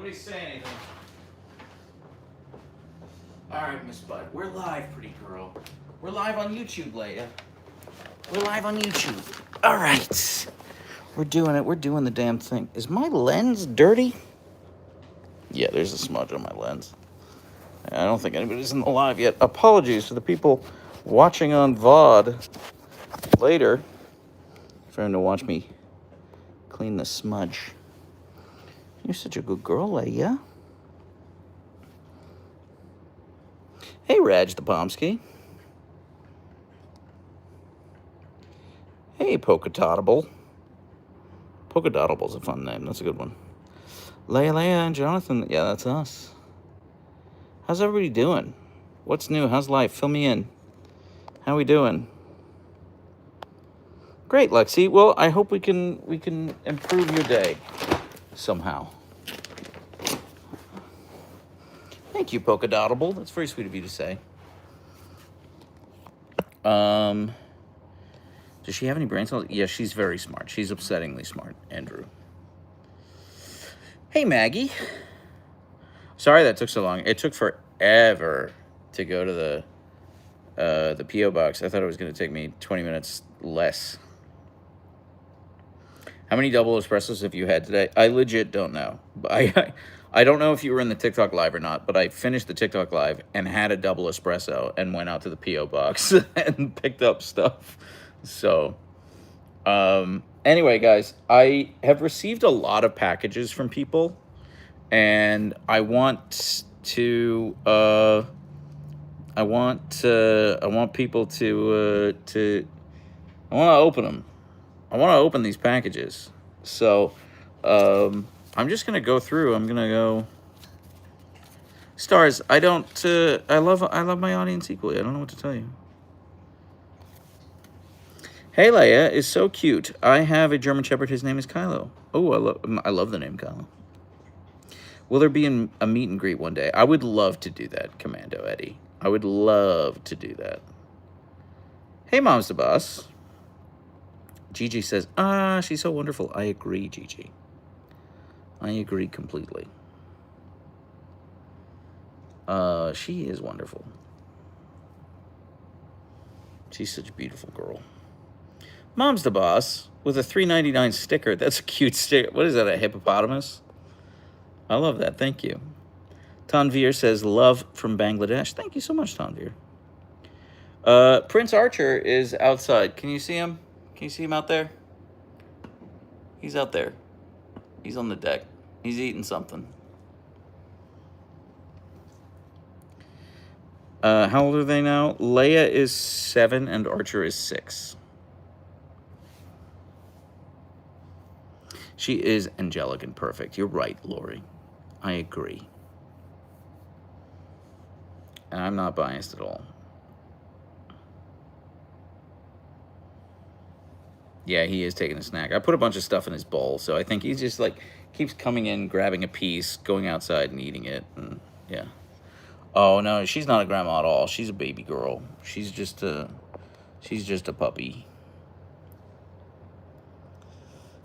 Nobody say anything. All right, Miss Bud. We're live, pretty girl. We're live on YouTube, Leia. We're live on YouTube. All right. We're doing it. We're doing the damn thing. Is my lens dirty? Yeah, there's a smudge on my lens. I don't think anybody's in the live yet. Apologies to the people watching on VOD later for having to watch me clean the smudge. You're such a good girl, Leia. Hey, Raj the Pomsky. Hey, Polkadottable. Polkadottable's a fun name. That's a good one. Leia and Jonathan. Yeah, that's us. How's everybody doing? What's new? How's life? Fill me in. How we doing? Great, Lexi. Well, I hope we can improve your day somehow. Thank you, Polkadottable. That's very sweet of you to say. Does she have any brain cells? Yeah, she's very smart. She's upsettingly smart, Andrew. Hey, Maggie. Sorry that took so long. It took forever to go to the P.O. box. I thought it was going to take me 20 minutes less. How many double espressos have you had today? I legit don't know. I don't know if you were in the TikTok live or not, but I finished the TikTok live and had a double espresso and went out to the P.O. box and picked up stuff. So, anyway, guys, I have received a lot of packages from people, and I want to open them. I want to open these packages. So, I'm just gonna go through. I'm gonna go. Stars. I love my audience equally. I don't know what to tell you. Hey, Leia is so cute. I have a German Shepherd. His name is Kylo. Oh, I love the name Kylo. Will there be a meet and greet one day? I would love to do that, Commando Eddie. I would love to do that. Hey, Mom's the Boss. Gigi says, she's so wonderful. I agree, Gigi. I agree completely. She is wonderful. She's such a beautiful girl. Mom's the Boss with a $3.99 sticker. That's a cute sticker. What is that, a hippopotamus? I love that. Thank you. Tanvir says, love from Bangladesh. Thank you so much, Tanvir. Prince Archer is outside. Can you see him? Can you see him out there? He's out there. He's on the deck. He's eating something. How old are they now? Leia is 7 and Archer is 6. She is angelic and perfect. You're right, Lori. I agree. And I'm not biased at all. Yeah, he is taking a snack. I put a bunch of stuff in his bowl, so I think he's just like keeps coming in, grabbing a piece, going outside and eating it. And yeah. Oh no, she's not a grandma at all. She's a baby girl. She's just a puppy.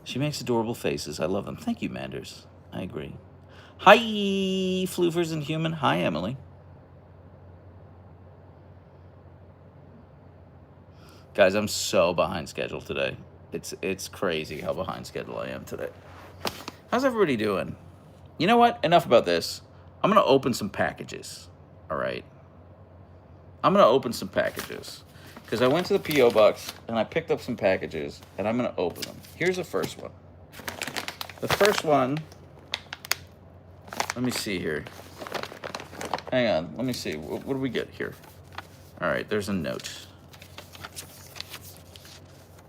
She makes adorable faces. I love them. Thank you, Manders. I agree. Hi, Floofers and Human. Hi, Emily. Guys, I'm so behind schedule today. It's crazy how behind schedule I am today. How's everybody doing? You know what? Enough about this. I'm going to open some packages. All right? I'm going to open some packages. Because I went to the P.O. box and I picked up some packages and I'm going to open them. Here's the first one. The first one, let me see here. Hang on, let me see. What do we get here? All right, there's a note.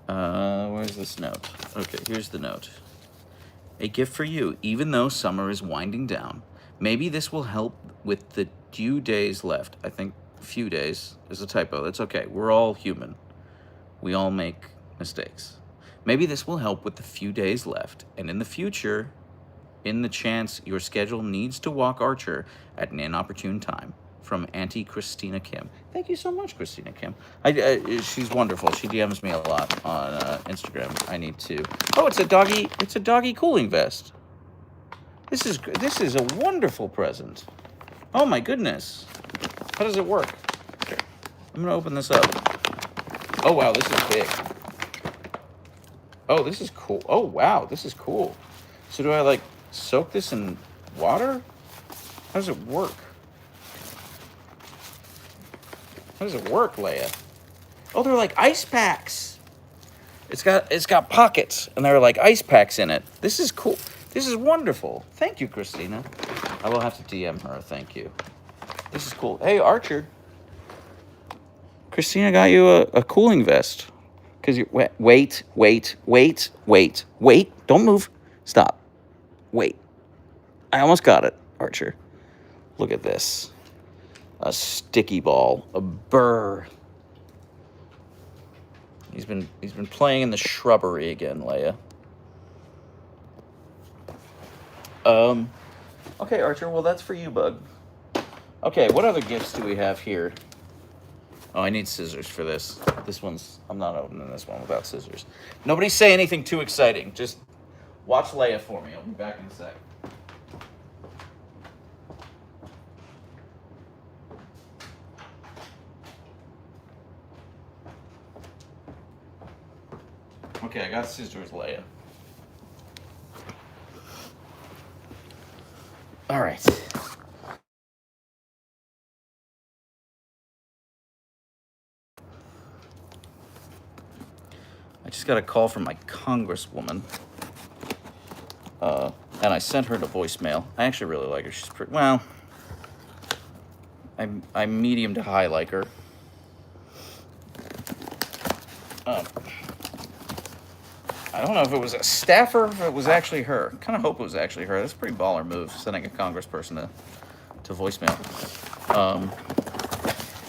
Where's this note? Okay, here's the note. A gift for you, even though summer is winding down. Maybe this will help with the few days left. I think few days is a typo. That's okay. We're all human. We all make mistakes. Maybe this will help with the few days left. And in the future, in the chance your schedule needs to walk Archer at an inopportune time. From Auntie Christina Kim. Thank you so much, Christina Kim. She's wonderful. She DMs me a lot on Instagram. I need to. Oh, it's a doggy cooling vest. This is a wonderful present. Oh my goodness. How does it work? Okay. I'm gonna open this up. Oh wow, this is big. Oh, this is cool. Oh wow, this is cool. So do I like soak this in water? How does it work? How does it work, Leia? Oh, they're like ice packs. It's got pockets, and there are like ice packs in it. This is cool. This is wonderful. Thank you, Christina. I will have to DM her. Thank you. This is cool. Hey, Archer. Christina got you a cooling vest. Because you wait. Don't move. Stop. Wait. I almost got it, Archer. Look at this. A sticky ball. A burr. He's been playing in the shrubbery again, Leia. Okay, Archer, well, that's for you, bud. Okay, what other gifts do we have here? Oh, I need scissors for this. I'm not opening this one without scissors. Nobody say anything too exciting. Just watch Leia for me. I'll be back in a sec. Okay, I got scissors, Leia. All right. I just got a call from my congresswoman. And I sent her to voicemail. I actually really like her. She's pretty, well, I'm medium to high like her. I don't know if it was a staffer or if it was actually her. I kind of hope it was actually her. That's a pretty baller move, sending a congressperson to voicemail.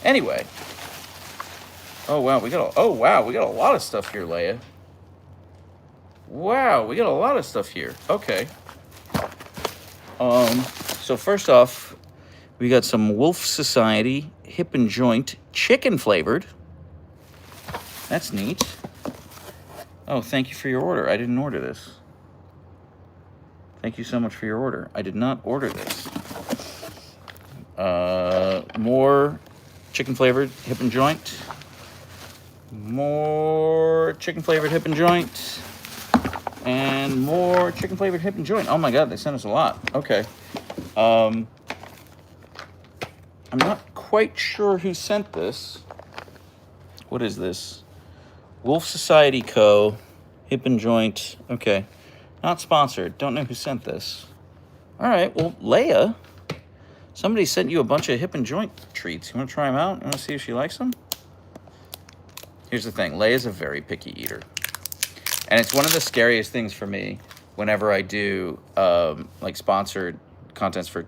Anyway. Oh wow, we got a lot of stuff here, Leia. Wow, we got a lot of stuff here. Okay. So first off, we got some Wolf Society hip and joint chicken flavored. That's neat. Oh, thank you for your order. I didn't order this. Thank you so much for your order. I did not order this. More chicken flavored hip and joint. More chicken flavored hip and joint. And more chicken flavored hip and joint. Oh my god, they sent us a lot. Okay. I'm not quite sure who sent this. What is this? Wolf Society Co. Hip and joint. Okay. Not sponsored. Don't know who sent this. All right. Well, Leia, somebody sent you a bunch of hip and joint treats. You want to try them out? You want to see if she likes them? Here's the thing. Leia's a very picky eater. And it's one of the scariest things for me whenever I do like sponsored contents for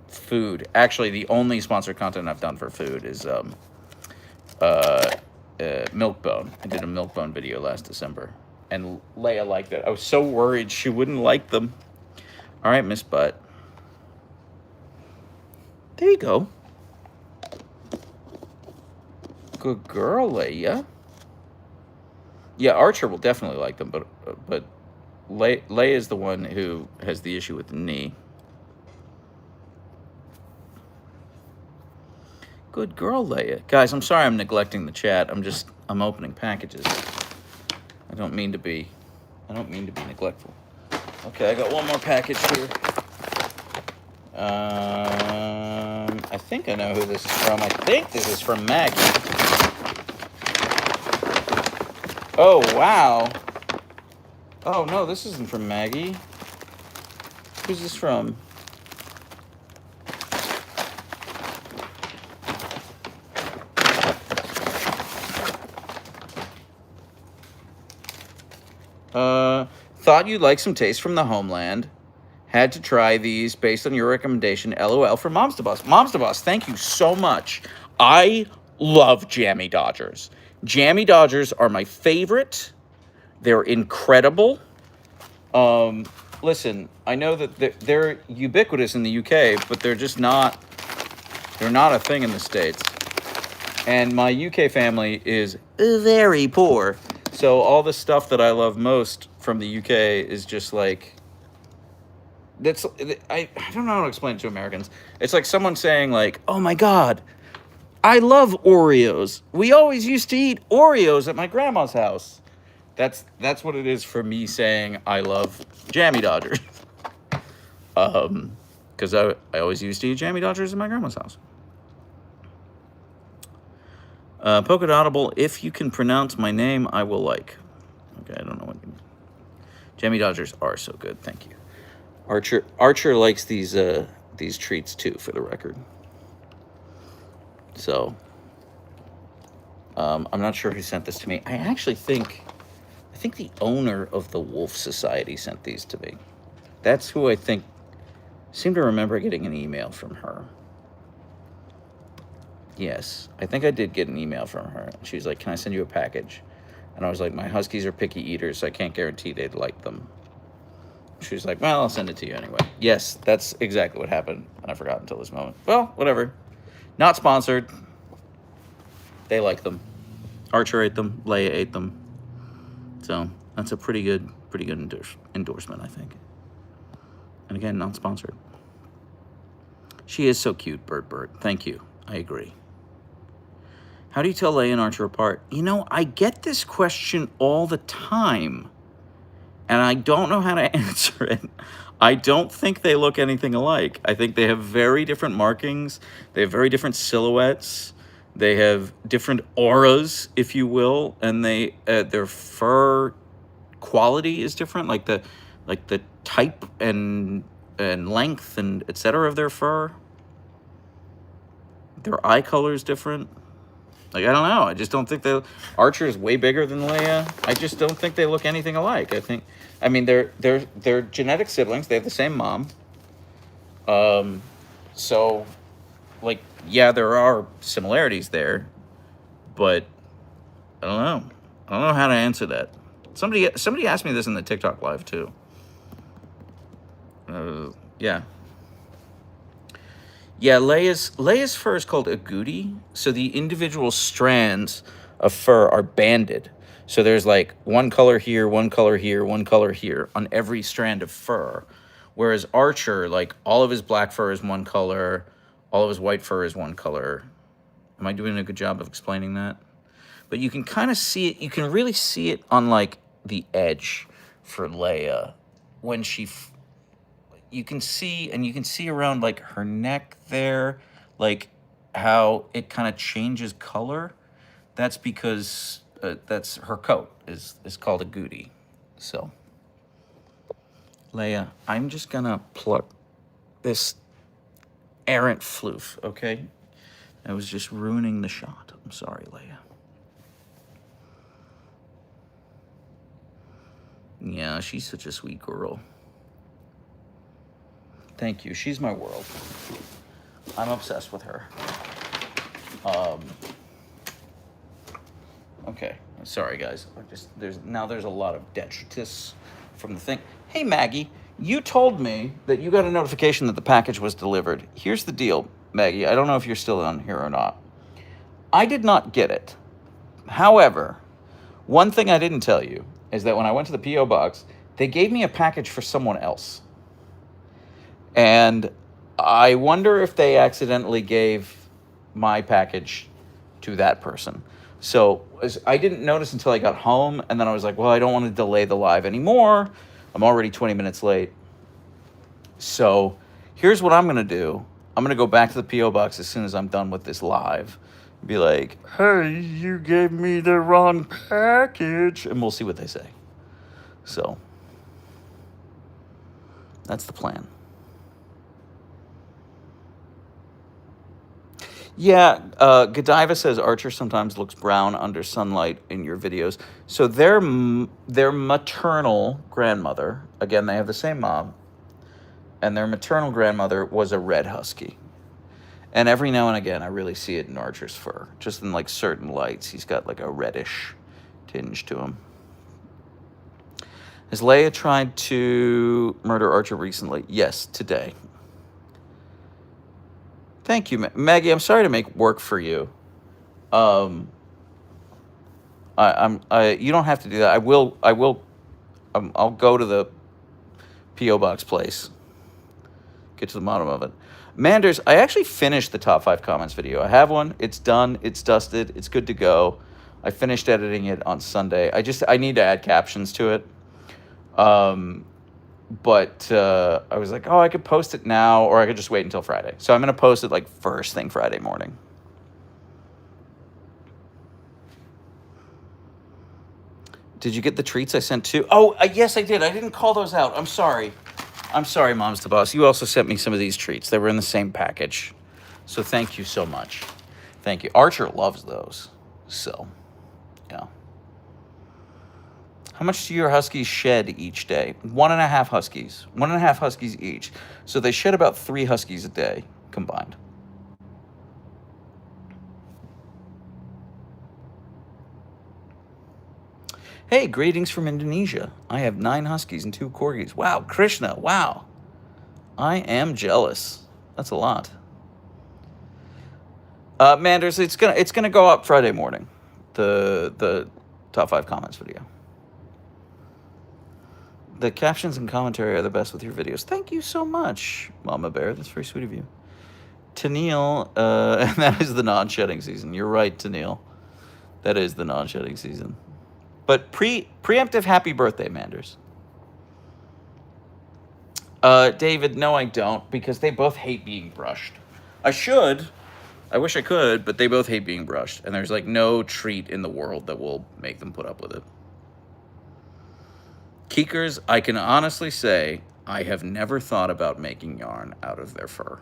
food. Actually, the only sponsored content I've done for food is Milkbone. I did a Milkbone video last December, and Leia liked it. I was so worried she wouldn't like them. All right, Miss Butt. There you go. Good girl, Leia. Yeah, Archer will definitely like them, but Leia is the one who has the issue with the knee. Good girl, Leia. Guys, I'm sorry I'm neglecting the chat. I'm opening packages. I don't mean to be neglectful. Okay, I got one more package here. I think I know who this is from. I think this is from Maggie. Oh, wow. Oh, no, this isn't from Maggie. Who's this from? Thought you'd like some taste from the homeland. Had to try these based on your recommendation. LOL for Moms to Boss. Moms to Boss, thank you so much. I love Jammy Dodgers. Jammy Dodgers are my favorite. They're incredible. Listen, I know that they're ubiquitous in the UK, but they're not a thing in the States. And my UK family is very poor. So all the stuff that I love most from the UK is just like that's I don't know how to explain it to Americans. It's like someone saying like, "Oh my God, I love Oreos. We always used to eat Oreos at my grandma's house." That's what it is for me saying I love Jammy Dodgers. Because I always used to eat Jammy Dodgers at my grandma's house. Polka Audible, if you can pronounce my name, I will like. Okay, I don't know what you mean. Jammy Dodgers are so good, thank you. Archer likes these treats too, for the record. So, I'm not sure who sent this to me. I think the owner of the Wolf Society sent these to me. That's who I seem to remember getting an email from her. Yes, I think I did get an email from her. She was like, "Can I send you a package?" And I was like, "My huskies are picky eaters, so I can't guarantee they'd like them." She was like, "Well, I'll send it to you anyway." Yes, that's exactly what happened, and I forgot until this moment. Well, whatever. Not sponsored. They like them. Archer ate them. Leia ate them. So that's a pretty good endorsement, I think. And again, not sponsored. She is so cute, Bert. Thank you. I agree. How do you tell Leia and Archer apart? You know, I get this question all the time, and I don't know how to answer it. I don't think they look anything alike. I think they have very different markings. They have very different silhouettes. They have different auras, if you will, and their fur quality is different, like the type and length and etc. of their fur. Their eye color is different. Like, I don't know. I just don't think Archer is way bigger than Leia. I just don't think they look anything alike. I mean, they're genetic siblings. They have the same mom. So, like, yeah, there are similarities there, but I don't know. I don't know how to answer that. Somebody asked me this in the TikTok live too. Yeah. Yeah, Leia's fur is called agouti, so the individual strands of fur are banded. So there's like one color here, one color here, one color here on every strand of fur. Whereas Archer, like, all of his black fur is one color, all of his white fur is one color. Am I doing a good job of explaining that? But you can kind of see it, you can really see it on like the edge for Leia when you can see around like her neck there, like how it kind of changes color. That's because that's her coat is called agouti. So, Leia, I'm just gonna pluck this errant floof, okay? I was just ruining the shot. I'm sorry, Leia. Yeah, she's such a sweet girl. Thank you. She's my world. I'm obsessed with her. Okay. Sorry, guys. There's a lot of detritus from the thing. Hey, Maggie, you told me that you got a notification that the package was delivered. Here's the deal, Maggie. I don't know if you're still on here or not. I did not get it. However, one thing I didn't tell you is that when I went to the P.O. box, they gave me a package for someone else. And I wonder if they accidentally gave my package to that person. So I didn't notice until I got home, and then I was like, well, I don't want to delay the live anymore. I'm already 20 minutes late. So here's what I'm going to do. I'm going to go back to the P.O. box as soon as I'm done with this live. Be like, hey, you gave me the wrong package. And we'll see what they say. So that's the plan. Yeah, Godiva says Archer sometimes looks brown under sunlight in your videos. So their maternal grandmother, again, they have the same mom, and their maternal grandmother was a red husky. And every now and again, I really see it in Archer's fur. Just in like certain lights, he's got like a reddish tinge to him. Has Leia tried to murder Archer recently? Yes, today. Thank you, Maggie. I'm sorry to make work for you. You don't have to do that. I'll go to the P.O. box place get to the bottom of it. Manders, I actually finished the top 5 comments video. I have one. It's done. It's dusted. It's good to go. I finished editing it on Sunday. I need to add captions to it. But I was like, oh, I could post it now, or I could just wait until Friday. So I'm going to post it like first thing Friday morning. Did you get the treats I sent too? Oh, yes, I did. I didn't call those out. I'm sorry. I'm sorry, Mom's the Boss. You also sent me some of these treats. They were in the same package. So thank you so much. Thank you. Archer loves those. So, yeah. How much do your huskies shed each day? 1.5 huskies. 1.5 huskies each. So they shed about 3 huskies a day combined. Hey, greetings from Indonesia. I have 9 huskies and 2 corgis. Wow, Krishna, wow. I am jealous. That's a lot. Manders, it's gonna go up Friday morning. The top 5 comments video. The captions and commentary are the best with your videos. Thank you so much, Mama Bear. That's very sweet of you. Tennille, and that is the non-shedding season. You're right, Tennille. That is the non-shedding season. But preemptive happy birthday, Manders. David, no, I don't, because they both hate being brushed. I should. I wish I could, but they both hate being brushed. And there's like no treat in the world that will make them put up with it. Keekers, I can honestly say I have never thought about making yarn out of their fur.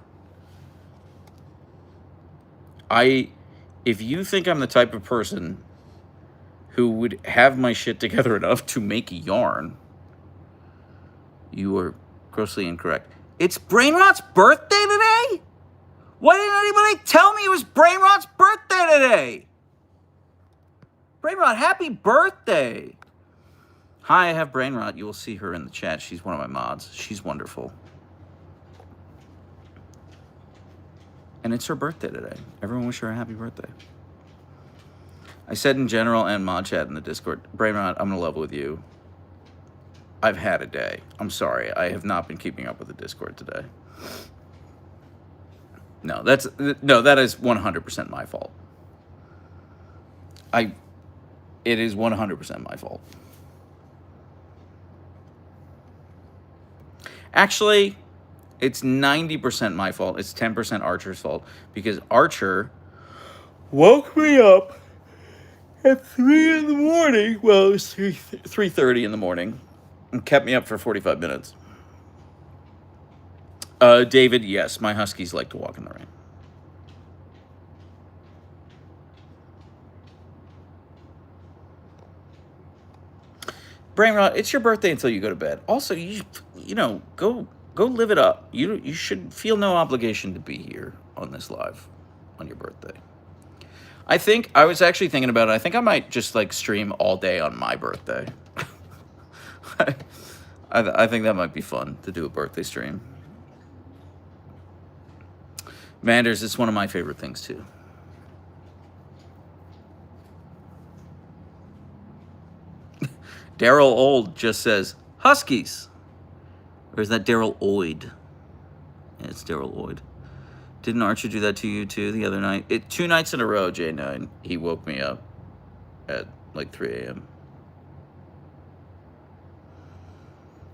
If you think I'm the type of person who would have my shit together enough to make yarn, you are grossly incorrect. It's Brainrot's birthday today? Why didn't anybody tell me it was Brainrot's birthday today? Brainrot, happy birthday. Hi, I have Brainrot. You will see her in the chat. She's one of my mods. She's wonderful. And it's her birthday today. Everyone wish her a happy birthday. I said in general and mod chat in the Discord, Brainrot, I'm going to level with you. I've had a day. I'm sorry. I have not been keeping up with the Discord today. No, that is 100% my fault. It is 100% my fault. Actually, it's 90% my fault. It's 10% Archer's fault, because Archer woke me up at 3 in the morning. Well, it was 3:30 in the morning, and kept me up for 45 minutes. David, yes, my huskies like to walk in the rain. Brainrot, it's your birthday until you go to bed. Also, you know, go live it up. You should feel no obligation to be here on this live on your birthday. I was actually thinking about it. I think I might just like stream all day on my birthday. I think that might be fun to do a birthday stream. Manders, it's one of my favorite things too. Daryl Old just says, Huskies. Or is that Daryl Oid? Yeah, it's Daryl Oid. Didn't Archer do that to you too the other night? 2 nights in a row, J9. He woke me up at like 3 a.m.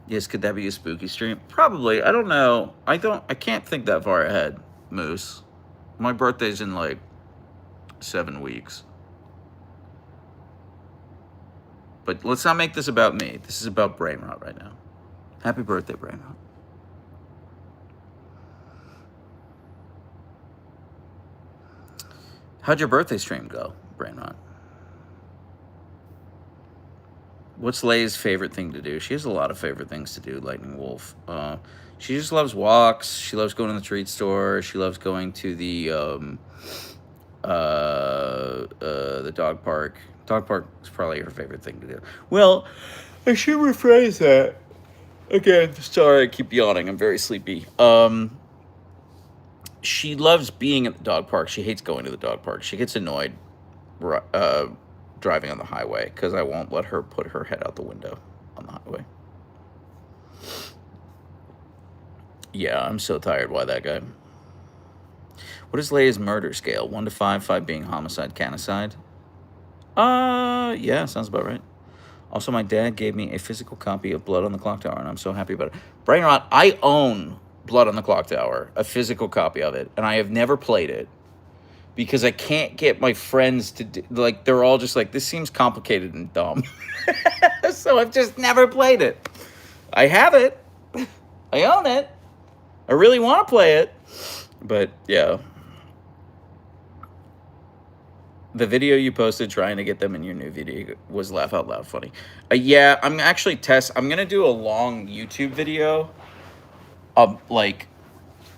Yes, could that be a spooky stream? Probably. I don't know. I can't think that far ahead, Moose. My birthday's in like 7 weeks. But let's not make this about me. This is about Brainrot right now. Happy birthday, Brainrot. How'd your birthday stream go, Brainrot? What's Lay's favorite thing to do? She has a lot of favorite things to do, Lightning Wolf. She just loves walks. She loves going to the treat store. She loves going to the dog park. Dog park is probably her favorite thing to do. Well, I should rephrase that. Again, sorry, I keep yawning. I'm very sleepy. She loves being at the dog park. She hates going to the dog park. She gets annoyed driving on the highway because I won't let her put her head out the window on the highway. Yeah, I'm so tired. Why that guy? What is Leia's murder scale? 1 to 5, 5 being homicide, canicide? Yeah, sounds about right. Also, my dad gave me a physical copy of Blood on the Clock Tower, and I'm so happy about it. Brain Rot, I own Blood on the Clock Tower, a physical copy of it, and I have never played it because I can't get my friends to do, like, they're all just like, this seems complicated and dumb. So I've just never played it. I have it. I own it. I really want to play it. But, yeah. The video you posted trying to get them in your new video was laugh out loud funny. Yeah, I'm actually I'm gonna do a long YouTube video like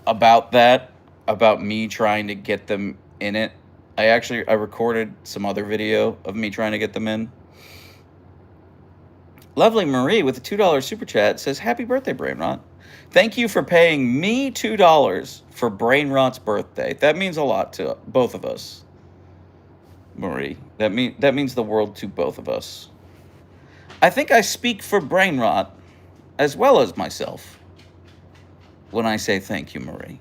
about that, about me trying to get them in it. I recorded some other video of me trying to get them in. Lovely Marie with a $2 super chat says, happy birthday, Brain Rot. Thank you for paying me $2 for Brain Rot's birthday. That means a lot to both of us. Marie, that means the world to both of us. I think I speak for Brain Rot as well as myself when I say thank you, Marie,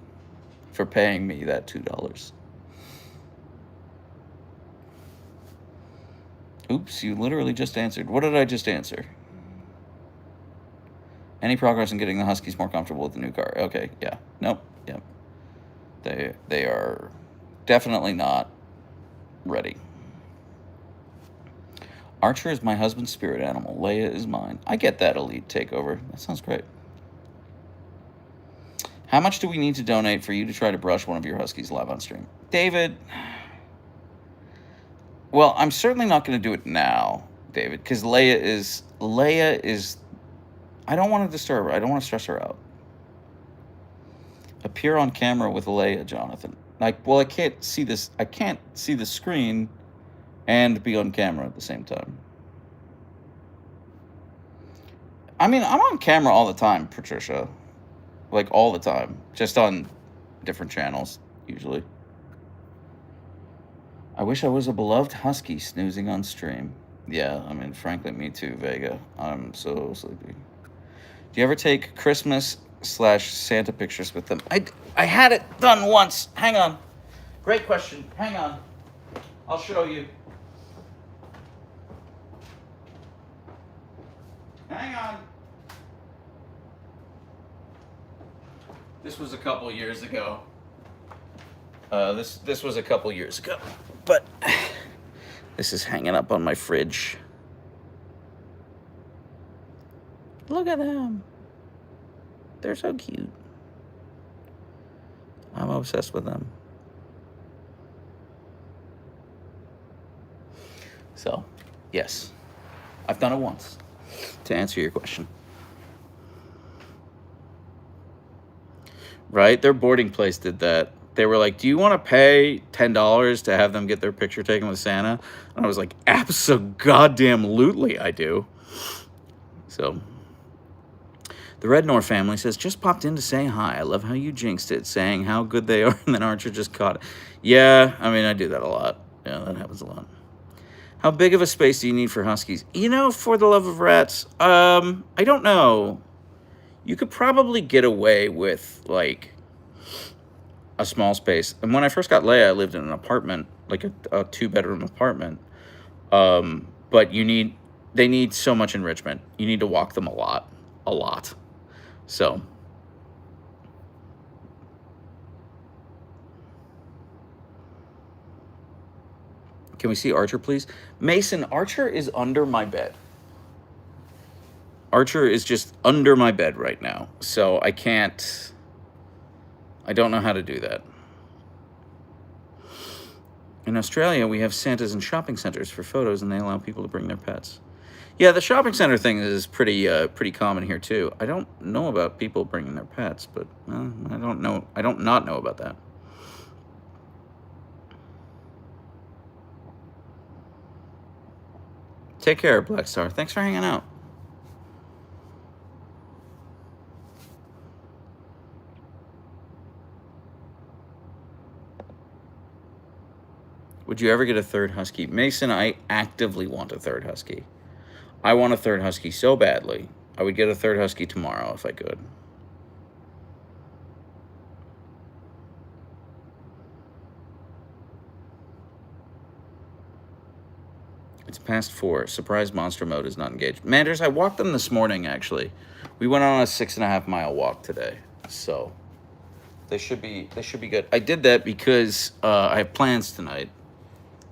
for paying me that $2. Oops, you literally just answered. What did I just answer? Any progress in getting the Huskies more comfortable with the new car? Okay, yeah. Nope, yep. They are definitely not ready. Archer is my husband's spirit animal. Leia is mine. I get that, Elite Takeover. That sounds great. How much do we need to donate for you to try to brush one of your Huskies live on stream? David, well, I'm certainly not going to do it now, David, because Leia is, I don't want to disturb her. I don't want to stress her out. Appear on camera with Leia, Jonathan. Like, well, I can't see this. I can't see the screen and be on camera at the same time. I mean, I'm on camera all the time, Patricia. Like, all the time. Just on different channels, usually. I wish I was a beloved husky snoozing on stream. Yeah, I mean, frankly, me too, Vega. I'm so sleepy. Do you ever take Christmas/Santa pictures with them? I had it done once. Hang on. Great question. Hang on. I'll show you. Hang on. This was a couple years ago. This was a couple years ago. But this is hanging up on my fridge. Look at them. They're so cute. I'm obsessed with them. So, yes. I've done it once. To answer your question. Right? Their boarding place did that. They were like, do you want to pay $10 to have them get their picture taken with Santa? And I was like, abso-goddamn-lutely I do. So, the Rednor family says, just popped in to say hi. I love how you jinxed it, saying how good they are, and then Archer just caught it. Yeah, I mean, I do that a lot. Yeah, that happens a lot. How big of a space do you need for Huskies? You know, for the love of rats, I don't know. You could probably get away with, like, a small space. And when I first got Leia, I lived in an apartment, like a 2-bedroom apartment. But they need so much enrichment. You need to walk them a lot. So. Can we see Archer, please? Mason, Archer is under my bed. Archer is just under my bed right now. So I don't know how to do that. In Australia, we have Santas in shopping centers for photos, and they allow people to bring their pets. Yeah, the shopping center thing is pretty common here too. I don't know about people bringing their pets, but I don't not know about that. Take care, Black Star. Thanks for hanging out. Would you ever get a third husky? Mason, I actively want a third husky. I want a third husky so badly. I would get a third husky tomorrow if I could. past 4. Surprise monster mode is not engaged. Manders, I walked them this morning, actually. We went on a 6.5-mile walk today, so they should be good. I did that because I have plans tonight.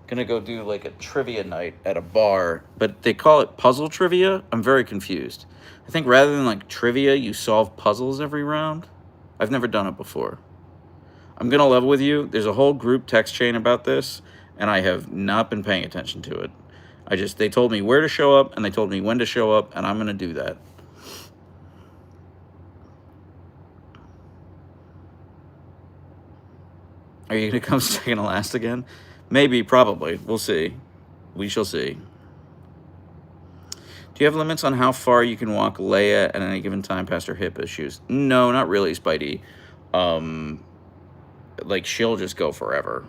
Gonna go do like a trivia night at a bar, but they call it puzzle trivia. I'm very confused. I think rather than like trivia, you solve puzzles every round. I've never done it before. I'm gonna level with you. There's a whole group text chain about this, and I have not been paying attention to it. They told me where to show up, and they told me when to show up, and I'm gonna do that. Are you gonna come second to last again? Maybe, probably. We'll see. We shall see. Do you have limits on how far you can walk Leia at any given time past her hip issues? No, not really, Spidey. Like, she'll just go forever.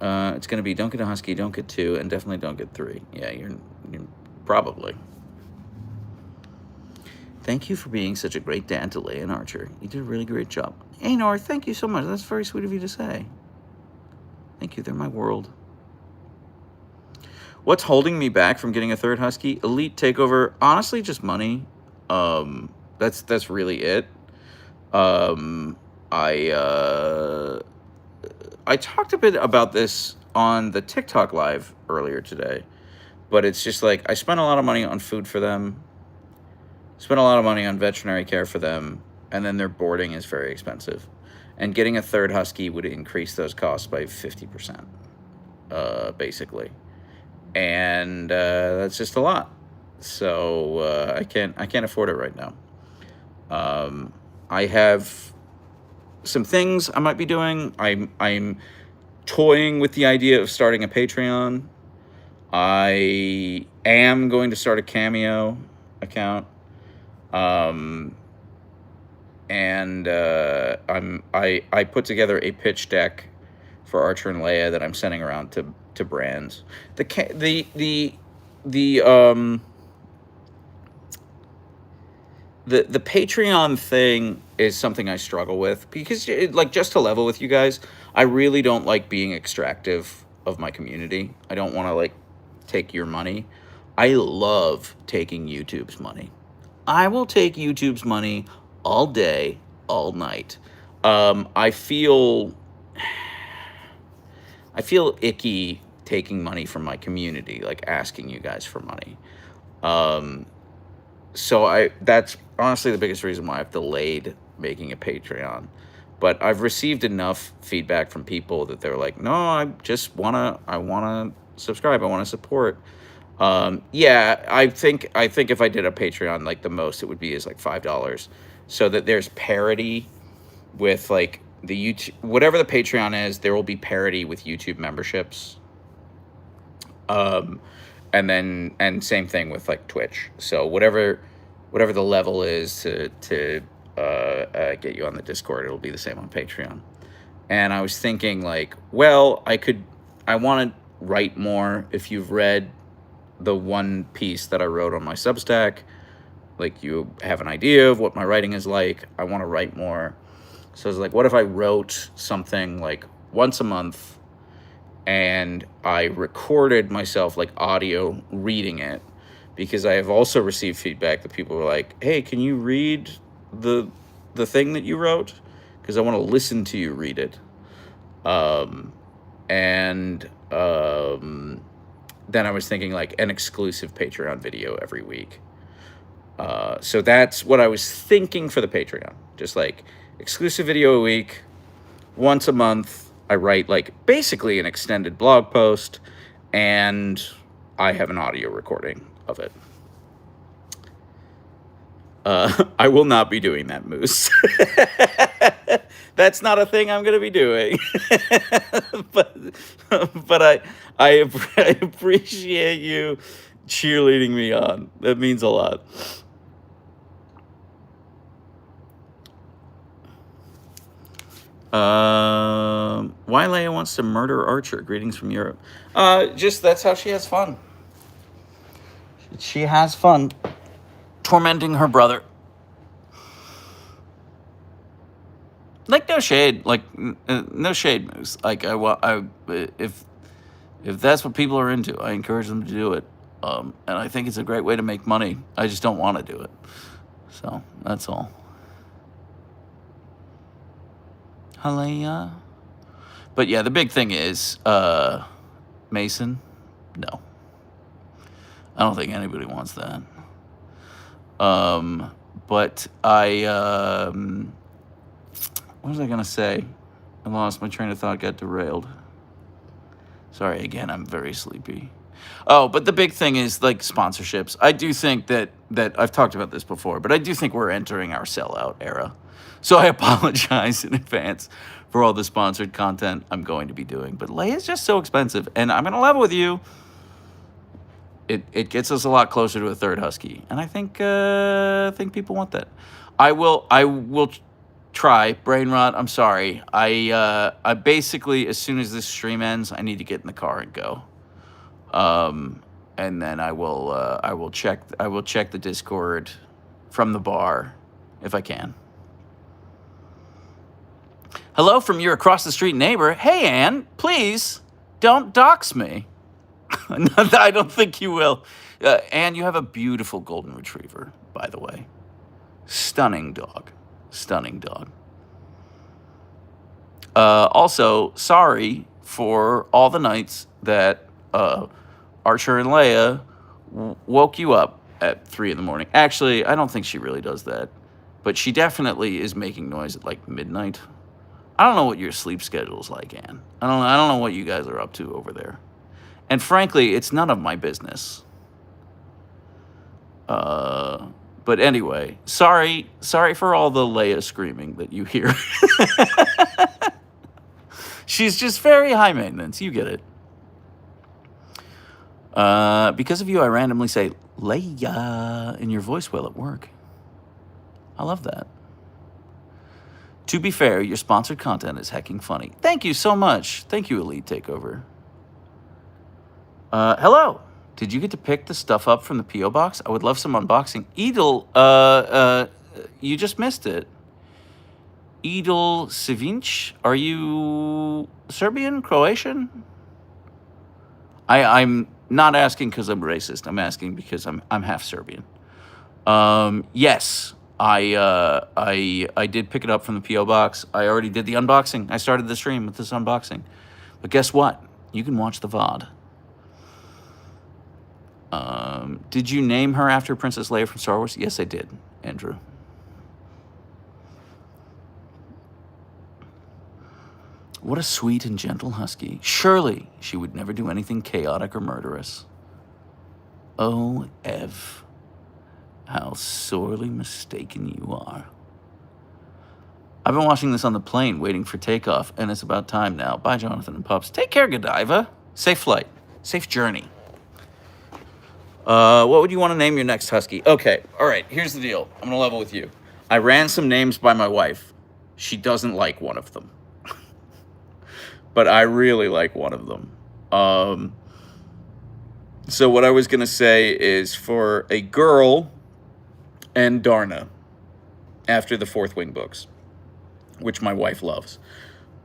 It's going to be don't get a husky, don't get 2, and definitely don't get 3. Yeah, you're probably. Thank you for being such a great dad to Leia and Archer. You did a really great job. Anor, thank you so much. That's very sweet of you to say. Thank you. They're my world. What's holding me back from getting a 3rd husky? Elite takeover. Honestly, just money. That's really it. I talked a bit about this on the TikTok live earlier today, but it's just like I spent a lot of money on food for them, spent a lot of money on veterinary care for them, and then their boarding is very expensive. And getting a 3rd husky would increase those costs by 50%, basically. And that's just a lot. So I can't afford it right now. I have some things I might be doing. I'm toying with the idea of starting a Patreon. I am going to start a Cameo account. And I put together a pitch deck for Archer and Leia that I'm sending around to brands. The Patreon thing is something I struggle with because, like, just to level with you guys, I really don't like being extractive of my community. I don't want to, like, take your money. I love taking YouTube's money. I will take YouTube's money all day, all night. I feel icky taking money from my community, like asking you guys for money. So that's honestly the biggest reason why I've delayed making a Patreon. But I've received enough feedback from people that they're like, no, I wanna subscribe, I wanna support. Yeah, I think if I did a Patreon, like the most it would be is like $5, so that there's parity with like the YouTube, whatever the Patreon is, there will be parity with YouTube memberships. And same thing with like Twitch. So whatever the level is to get you on the Discord, it'll be the same on Patreon. And I was thinking like, well, I want to write more. If you've read the one piece that I wrote on my Substack, like you have an idea of what my writing is like. I want to write more. So I was like, what if I wrote something like once a month and I recorded myself like audio reading it? Because I have also received feedback that people were like, hey, can you read the thing that you wrote? Because I want to listen to you read it. Then I was thinking like an exclusive Patreon video every week. So that's what I was thinking for the Patreon. Just like exclusive video a week, once a month. I write like basically an extended blog post, and I have an audio recording of it. I will not be doing that, Moose. That's not a thing I'm going to be doing. but I appreciate you cheerleading me on. That means a lot. Why Leia wants to murder Archer. Greetings from Europe. Just that's how she has fun. She has fun tormenting her brother. Like, no shade. Like, no shade, Moose. Like, if that's what people are into, I encourage them to do it. And I think it's a great way to make money. I just don't want to do it. So, that's all. Halleya. But yeah, the big thing is, Mason, no. I don't think anybody wants that. But what was I going to say? I lost my train of thought, got derailed. Sorry, again, I'm very sleepy. Oh, but the big thing is like sponsorships. I do think that I've talked about this before, but I do think we're entering our sellout era. So I apologize in advance for all the sponsored content I'm going to be doing. But Leia's just so expensive, and I'm going to level with you. It gets us a lot closer to a third husky, and I think people want that. I will try. Brain rot. I'm sorry. I basically, as soon as this stream ends, I need to get in the car and go. And then I will check the Discord from the bar if I can. Hello from your across the street neighbor. Hey, Ann, please don't dox me. I don't think you will. Ann, you have a beautiful golden retriever, by the way. Stunning dog. Stunning dog. Also, sorry for all the nights that Archer and Leia woke you up at 3 in the morning. Actually, I don't think she really does that. But she definitely is making noise at like midnight. I don't know what your sleep schedule is like, Ann. I don't know what you guys are up to over there. And frankly, it's none of my business. But anyway, sorry for all the Leia screaming that you hear. She's just very high maintenance. You get it. Because of you, I randomly say Leia in your voice while at work. I love that. To be fair, your sponsored content is hecking funny. Thank you so much. Thank you, Elite Takeover. Hello. Did you get to pick the stuff up from the P.O. box? I would love some unboxing. Edel, you just missed it. Edel Sivinch, are you Serbian, Croatian? I'm not asking because I'm racist. I'm asking because I'm half Serbian. Yes, I did pick it up from the P.O. box. I already did the unboxing. I started the stream with this unboxing. But guess what? You can watch the VOD. Did you name her after Princess Leia from Star Wars? Yes, I did, Andrew. What a sweet and gentle husky. Surely she would never do anything chaotic or murderous. Oh, Ev, how sorely mistaken you are. I've been watching this on the plane, waiting for takeoff, and it's about time now. Bye, Jonathan and Pups. Take care, Godiva. Safe flight. Safe journey. What would you want to name your next husky? Okay, all right, here's the deal. I'm going to level with you. I ran some names by my wife. She doesn't like one of them. But I really like one of them. So what I was going to say is for a girl and Darna, after the Fourth Wing books, which my wife loves,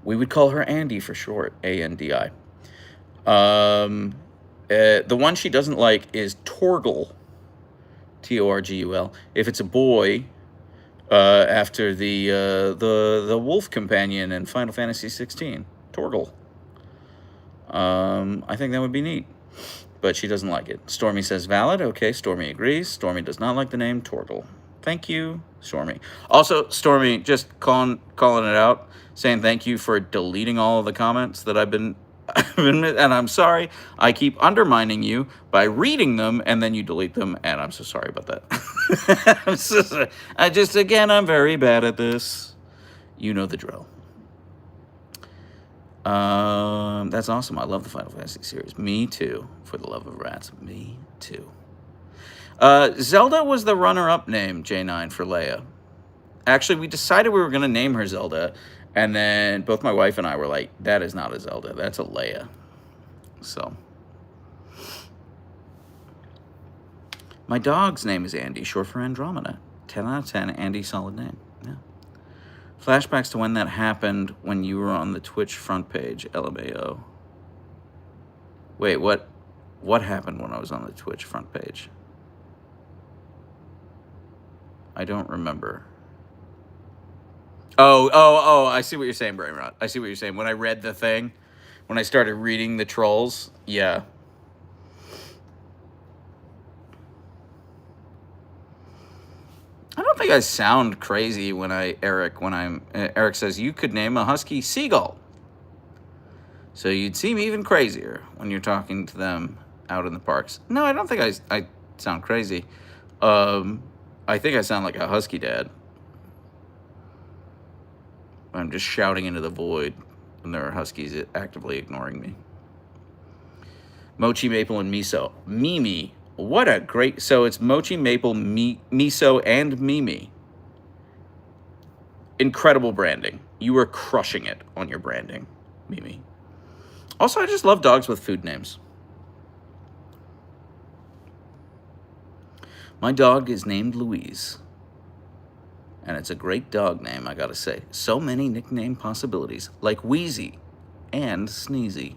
we would call her Andy for short, A-N-D-I. The one she doesn't like is Torgul, T-O-R-G-U-L. If it's a boy, after the wolf companion in Final Fantasy 16, Torgul. I think that would be neat, but she doesn't like it. Stormy says valid. Okay, Stormy agrees. Stormy does not like the name Torgul. Thank you, Stormy. Also, Stormy, just calling it out, saying thank you for deleting all of the comments that I've been and I'm sorry, I keep undermining you by reading them, and then you delete them, and I'm so sorry about that. I'm so sorry. I'm very bad at this. You know the drill. That's awesome. I love the Final Fantasy series. Me too. For the love of rats. Me too. Zelda was the runner-up name, J9, for Leia. Actually, we decided we were going to name her Zelda, and then both my wife and I were like, that is not a Zelda, that's a Leia. So. My dog's name is Andy, short for Andromeda. 10 out of 10, Andy, solid name. Flashbacks to when that happened when you were on the Twitch front page, LMAO. Wait, what happened when I was on the Twitch front page? I don't remember. Oh, I see what you're saying, Brainrot. I see what you're saying. When I read the thing, when I started reading the trolls, yeah. I don't think I sound crazy when Eric says, you could name a husky Seagull. So you'd seem even crazier when you're talking to them out in the parks. No, I don't think I sound crazy. I think I sound like a husky dad. I'm just shouting into the void when there are huskies actively ignoring me. Mochi, maple, and miso. Mimi. What a great... So it's mochi, maple, miso, and Mimi. Incredible branding. You are crushing it on your branding, Mimi. Also, I just love dogs with food names. My dog is named Louise. And it's a great dog name, I gotta say. So many nickname possibilities, like Wheezy and Sneezy.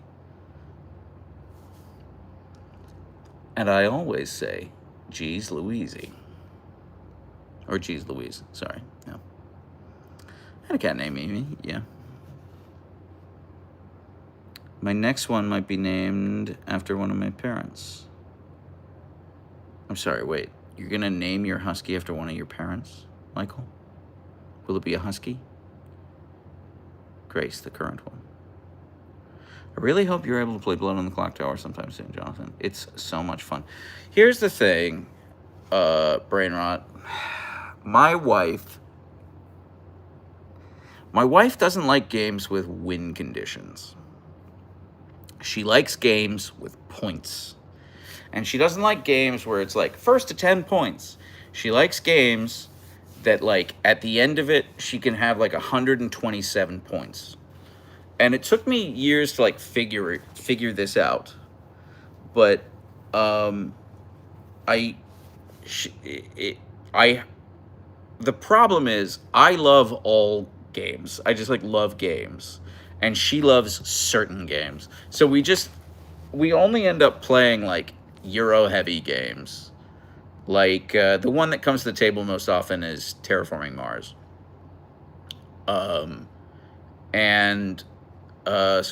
And I always say, geez Louisey. Or geez Louise, sorry. No. I had a cat named Mimi, yeah. My next one might be named after one of my parents. I'm sorry, wait. You're gonna name your husky after one of your parents, Michael? Will it be a husky? Grace, the current one. I really hope you're able to play Blood on the Clock Tower sometime soon, Jonathan. It's so much fun. Here's the thing, Brainrot. My wife doesn't like games with win conditions. She likes games with points. And she doesn't like games where it's like, first to 10 points. She likes games that, like, at the end of it, she can have, like, 127 points. And it took me years to, like, figure this out. But, the problem is, I love all games. I just, like, love games. And she loves certain games. So we only end up playing, like, Euro-heavy games. Like, the one that comes to the table most often is Terraforming Mars. So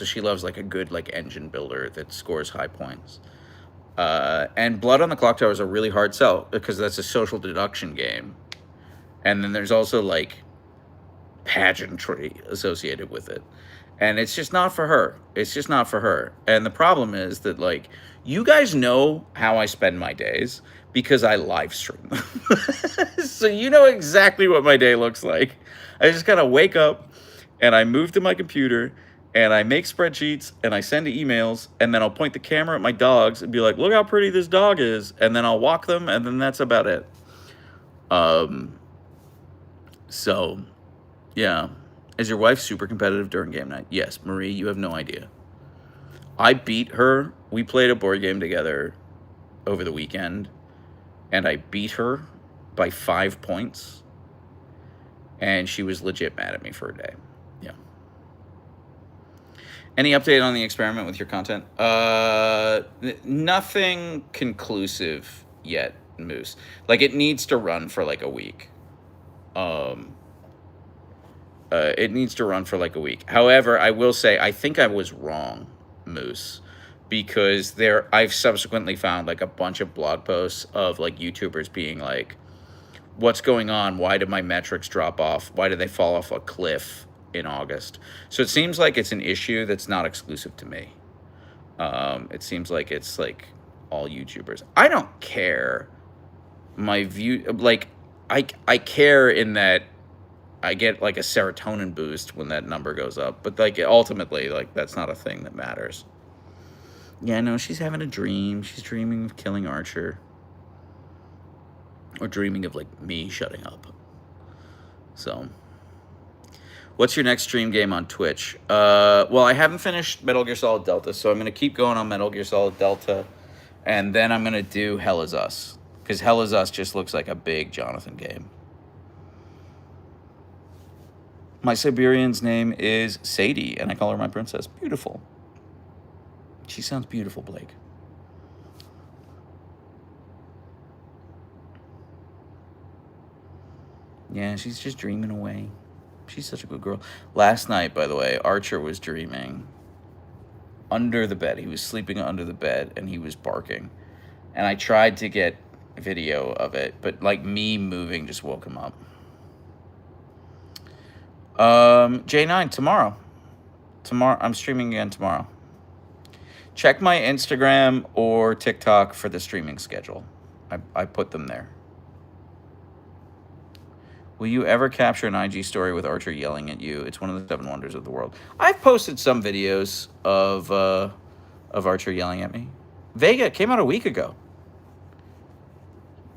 she loves, like, a good, like, engine builder that scores high points. And Blood on the Clock Tower is a really hard sell because that's a social deduction game. And then there's also, like, pageantry associated with it. And it's just not for her. It's just not for her. And the problem is that, like, you guys know how I spend my days because I live stream them. So you know exactly what my day looks like. I just kind of wake up and I move to my computer and I make spreadsheets and I send emails and then I'll point the camera at my dogs and be like, look how pretty this dog is. And then I'll walk them and then that's about it. So, yeah. Is your wife super competitive during game night? Yes, Marie, you have no idea. I beat her. We played a board game together over the weekend, and I beat her by 5 points, and she was legit mad at me for a day. Yeah. Any update on the experiment with your content? Nothing conclusive yet, Moose. Like, it needs to run for, like, a week. It needs to run for like a week. However, I will say, I think I was wrong, Moose, because I've subsequently found like a bunch of blog posts of like YouTubers being like, what's going on? Why did my metrics drop off? Why did they fall off a cliff in August? So it seems like it's an issue that's not exclusive to me. It seems like it's like all YouTubers. I don't care. My view, like, I care in that I get like a serotonin boost when that number goes up, but like ultimately, like that's not a thing that matters. Yeah, no, she's having a dream. She's dreaming of killing Archer, or dreaming of like me shutting up. So, what's your next stream game on Twitch? Well, I haven't finished Metal Gear Solid Delta, so I'm gonna keep going on Metal Gear Solid Delta, and then I'm gonna do Hell Is Us, because Hell Is Us just looks like a big Jonathan game. My Siberian's name is Sadie, and I call her my princess. Beautiful. She sounds beautiful, Blake. Yeah, she's just dreaming away. She's such a good girl. Last night, by the way, Archer was dreaming under the bed. He was sleeping under the bed, and he was barking. And I tried to get video of it, but like me moving just woke him up. J9 tomorrow. Tomorrow I'm streaming again tomorrow. Check my Instagram or TikTok for the streaming schedule. I put them there. Will you ever capture an IG story with Archer yelling at you? It's one of the 7 wonders of the world. I've posted some videos of Archer yelling at me. Vega came out a week ago.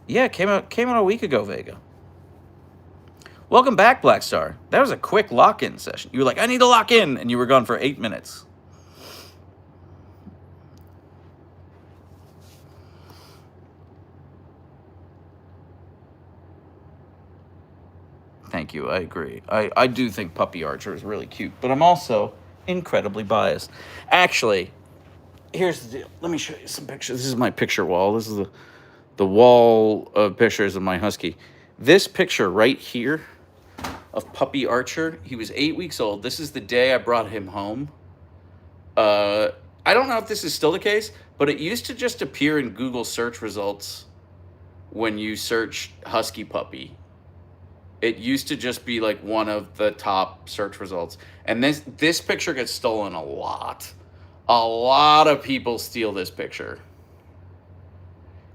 Yeah, came out a week ago, Vega. Welcome back, Black Star. That was a quick lock-in session. You were like, I need to lock in, and you were gone for 8 minutes. Thank you, I agree. I do think Puppy Archer is really cute, but I'm also incredibly biased. Actually, here's the deal. Let me show you some pictures. This is my picture wall. This is the wall of pictures of my husky. This picture right here of Puppy Archer, he was 8 weeks old. This is the day I brought him home. I don't know if this is still the case, but it used to just appear in Google search results when you search husky puppy. It used to just be like one of the top search results. And this picture gets stolen a lot. A lot of people steal this picture.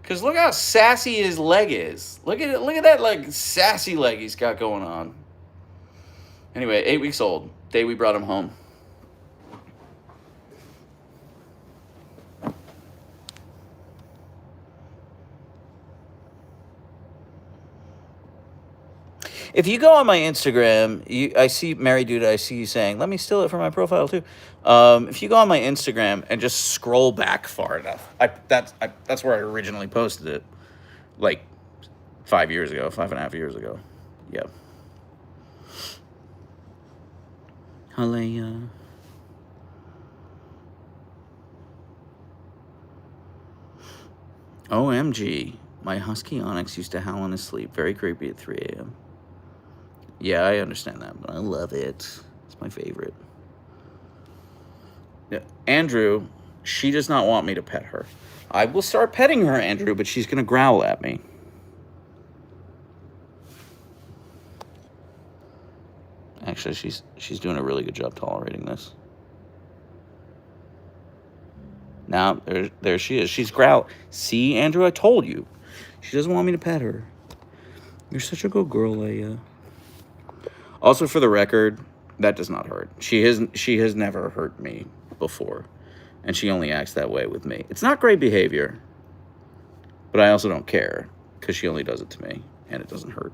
Because look how sassy his leg is. Look at it. Look at that like sassy leg he's got going on. Anyway, 8 weeks old. Day we brought him home. If you go on my Instagram, I see Mary Dude. I see you saying, "Let me steal it for my profile too." If you go on my Instagram and just scroll back far enough, that's where I originally posted it, like 5 years ago, 5.5 years ago. Yeah. Halleluja. OMG, my husky Onyx used to howl in his sleep. Very creepy at 3 a.m. Yeah, I understand that, but I love it. It's my favorite. Yeah. Andrew, she does not want me to pet her. I will start petting her, Andrew, but she's going to growl at me. Actually, she's doing a really good job tolerating this. Now, there she is. She's growling. See, Andrew, I told you. She doesn't want me to pet her. You're such a good girl, Leia. Also, for the record, that does not hurt. She has never hurt me before, and she only acts that way with me. It's not great behavior, but I also don't care because she only does it to me, and it doesn't hurt.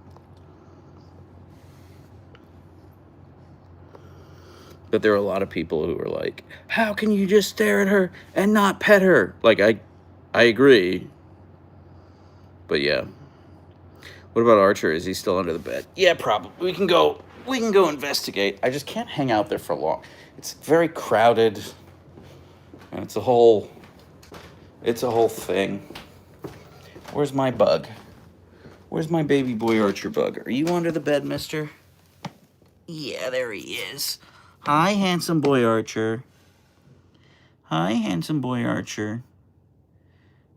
But there are a lot of people who are like, how can you just stare at her and not pet her? Like, I agree. But yeah. What about Archer? Is he still under the bed? Yeah, probably. We can go investigate. I just can't hang out there for long. It's very crowded. And it's a whole thing. Where's my bug? Where's my baby boy Archer bug? Are you under the bed, mister? Yeah, there he is. Hi, handsome boy Archer. Hi, handsome boy Archer.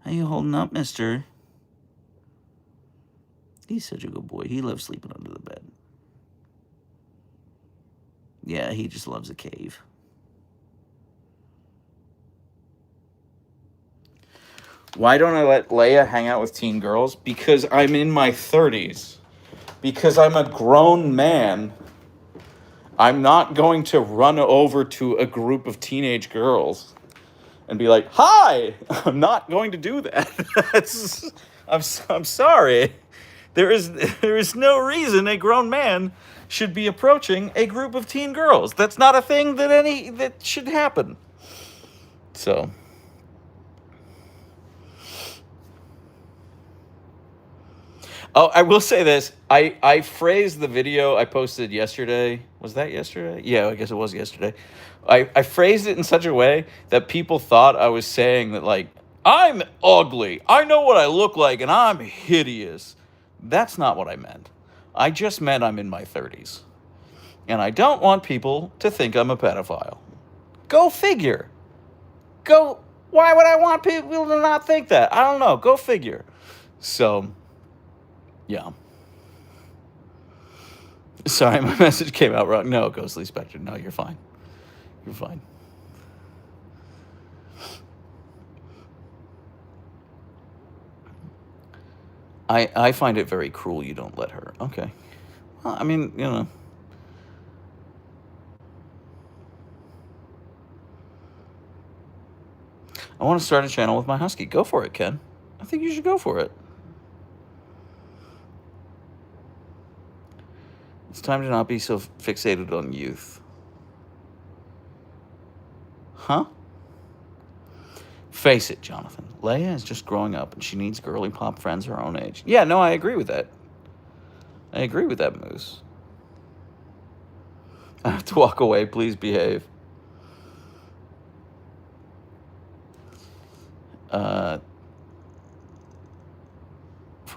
How you holding up, mister? He's such a good boy. He loves sleeping under the bed. Yeah, he just loves a cave. Why don't I let Leia hang out with teen girls? Because I'm in my 30s. Because I'm a grown man. I'm not going to run over to a group of teenage girls and be like, hi! I'm not going to do that. I'm sorry. There is no reason a grown man should be approaching a group of teen girls. That's not a thing that should happen. So... Oh, I will say this. I phrased the video I posted yesterday. Was that yesterday? Yeah, I guess it was yesterday. I phrased it in such a way that people thought I was saying that, like, I'm ugly. I know what I look like, and I'm hideous. That's not what I meant. I just meant I'm in my 30s. And I don't want people to think I'm a pedophile. Go figure. Go. Why would I want people to not think that? I don't know. Go figure. So, yeah. Sorry, my message came out wrong. No, Ghostly Spectre. No, you're fine. You're fine. I find it very cruel you don't let her. Okay. Well, I mean, you know. I want to start a channel with my husky. Go for it, Ken. I think you should go for it. It's time to not be so fixated on youth. Huh? Face it, Jonathan. Leia is just growing up and she needs girly pop friends her own age. Yeah, no, I agree with that. I agree with that, Moose. I have to walk away. Please behave. For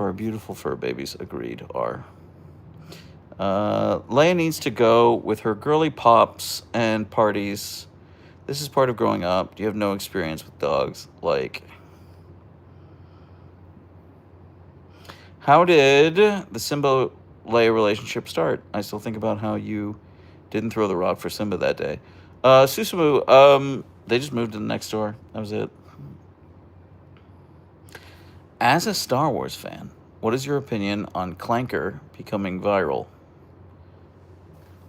our beautiful fur babies, agreed, are. Leia needs to go with her girly pops and parties. This is part of growing up. You have no experience with dogs. Like, how did the Simba-Leia relationship start? I still think about how you didn't throw the rock for Simba that day. Susumu, they just moved to the next door. That was it. As a Star Wars fan, what is your opinion on Clanker becoming viral?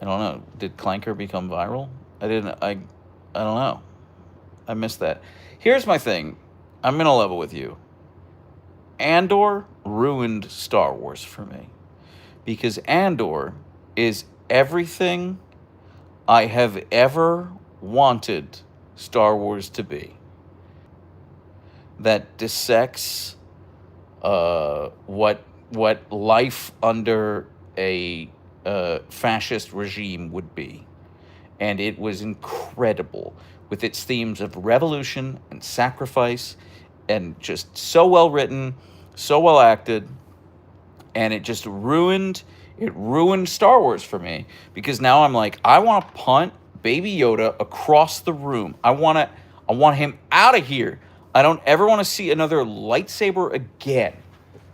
I don't know. Did Clanker become viral? I don't know. I missed that. Here's my thing. I'm going to level with you. Andor ruined Star Wars for me. Because Andor is everything I have ever wanted Star Wars to be. That dissects what life under a fascist regime would be. And it was incredible with its themes of revolution and sacrifice, and just so well written, so well acted, and it just ruined Star Wars for me, because now I'm like, I want to punt Baby Yoda across the room. I want him out of here. I don't ever want to see another lightsaber again.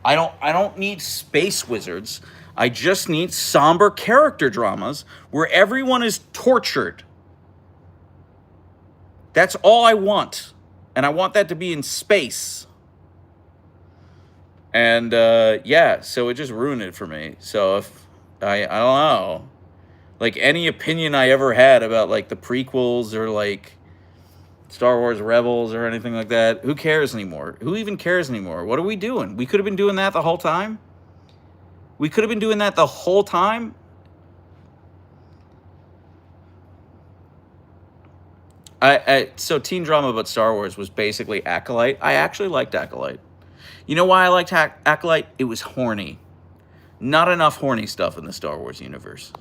I don't need space wizards. I just need somber character dramas where everyone is tortured. That's all I want. And I want that to be in space. And yeah, so it just ruined it for me. So if I don't know. Like, any opinion I ever had about, like, the prequels or, like, Star Wars Rebels or anything like that, who cares anymore? Who even cares anymore? What are we doing? We could have been doing that the whole time. We could have been doing that the whole time. So teen drama about Star Wars was basically Acolyte. I actually liked Acolyte. You know why I liked Acolyte? It was horny. Not enough horny stuff in the Star Wars universe.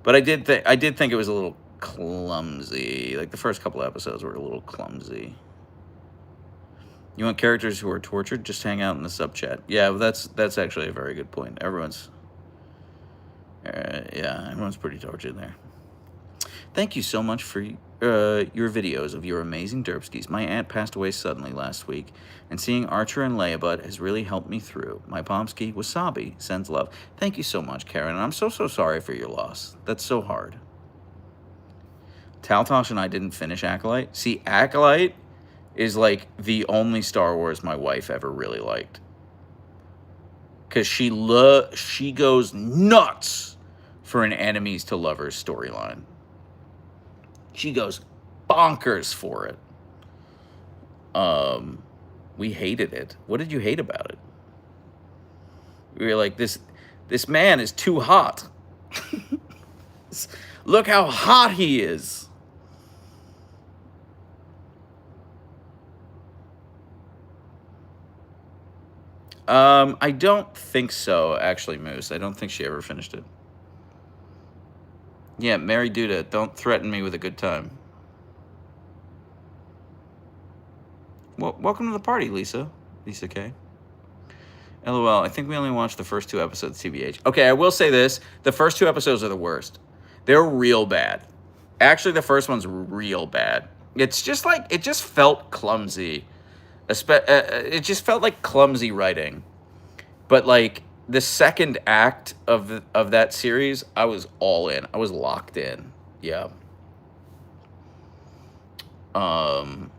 But I did think it was a little clumsy. Like, the first couple episodes were a little clumsy. You want characters who are tortured? Just hang out in the sub chat. Yeah, well, that's actually a very good point. Everyone's pretty tortured there. Thank you so much for your videos of your amazing Derpskies. My aunt passed away suddenly last week, and seeing Archer and Leia Bud has really helped me through. My Pomsky, Wasabi, sends love. Thank you so much, Karen, and I'm so sorry for your loss. That's so hard. Taltosh and I didn't finish Acolyte. See, Acolyte is like the only Star Wars my wife ever really liked. Because she goes nuts for an enemies to lovers storyline. She goes bonkers for it. We hated it. What did you hate about it? We were like, this man is too hot. Look how hot he is. I don't think so, actually, Moose. I don't think she ever finished it. Yeah, Mary Duda, don't threaten me with a good time. Well, welcome to the party, Lisa. Lisa K. LOL, I think we only watched the first 2 episodes, TBH. Okay, I will say this. The first 2 episodes are the worst. They're real bad. Actually, the first one's real bad. It's just like, it just felt clumsy. It just felt like clumsy writing. But like the second act of that series, I was all in. I was locked in. Yeah. For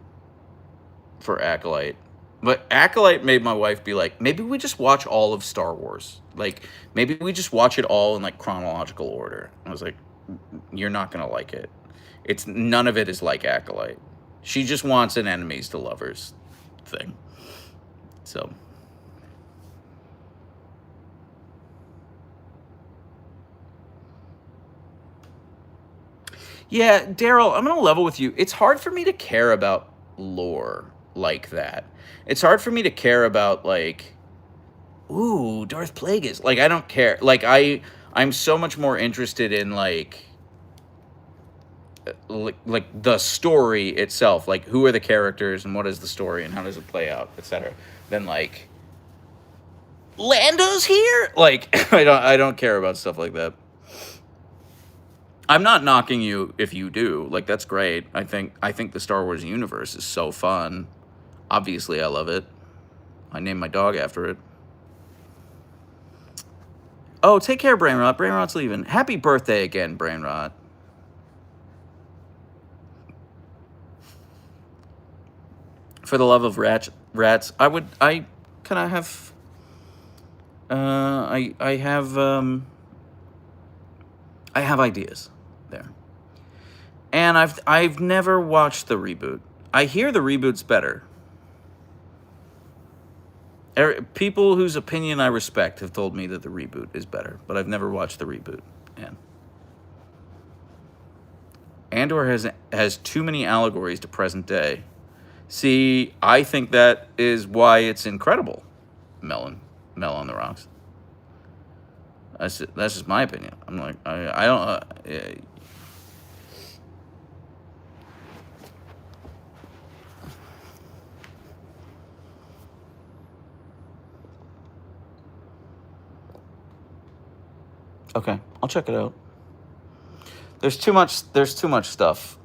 Acolyte. But Acolyte made my wife be like, maybe we just watch all of Star Wars. Like, maybe we just watch it all in like chronological order. I was like, you're not gonna like it. It's none of it is like Acolyte. She just wants an enemies to lovers thing. So yeah, Daryl, I'm gonna level with you. It's hard for me to care about lore like that. It's hard for me to care about like, ooh, Darth Plagueis. Like I don't care. Like I'm so much more interested in like the story itself, like who are the characters and what is the story and how does it play out, etc. Than like Lando's here. Like I don't care about stuff like that. I'm not knocking you if you do. Like that's great. I think the Star Wars universe is so fun. Obviously, I love it. I named my dog after it. Oh, take care, Brainrot. Brainrot's leaving. Happy birthday again, Brainrot. For the love of rats, I can I have, I have ideas there. And I've never watched the reboot. I hear the reboot's better. People whose opinion I respect have told me that the reboot is better, but I've never watched the reboot. And Andor has too many allegories to present day. See, I think that is why it's incredible. Mel on the rocks. That's just my opinion. I'm like I don't. Okay, I'll check it out. There's too much stuff